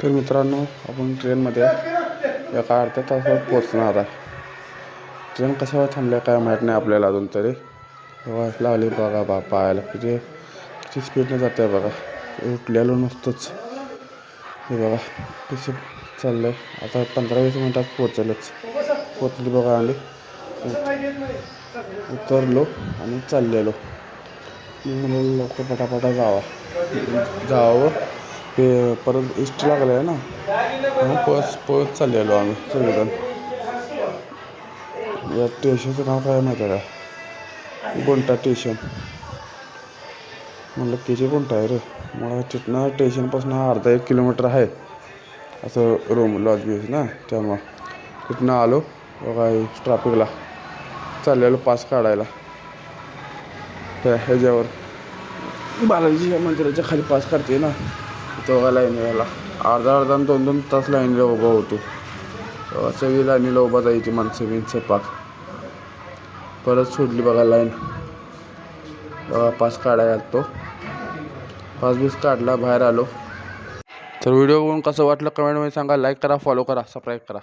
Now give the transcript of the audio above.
तर मित्रांनो, आपण ट्रेनमध्ये एका अर्ध्या तासात पोहोचणार आहे. ट्रेन कशावर थांबल्या काय माहीत नाही आपल्याला अजून तरी. लागली बघा पाहायला किती स्पीडने जाते आहे बघा. उठलेलो नसतोच. हे बघा कसे चाललं आहे. आता 15-20 मिनिटात पोचली बघा. आली उतरलो आणि चाललेलो. म्हणून लवकर पटापटा जावं. ते परत इष्ट लागलं आहे ना, पळत चाललेलो आम्ही सगळेजण. या स्टेशनचं नाव काय माहिती आहे का? गुंटा स्टेशन. म्हणलं किती गुंटा आहे रे. मला तिथनं स्टेशनपासून अर्धा 1 किलोमीटर आहे असं रूम लॉज बीज ना. त्यामुळं तिथनं आलो बघा. ट्रॅफिकला चाललेलो पास काढायला. त्या ह्याच्यावर बालाजी मंदिराच्या खाली पास काढते ना, तेव्हा लाईन यायला अर्धा 2-2 तास लाईनला उभा होतो. सगळी लाईनीला उभा जायची माणसं पाक. परत सोडली बघा लाईन. बघा पास काढायला तो पास काढला, बाहेर आलो. तर व्हिडिओ बघून कसं वाटलं कमेंटमध्ये सांगा. लाईक करा, फॉलो करा, सबस्क्राईब करा.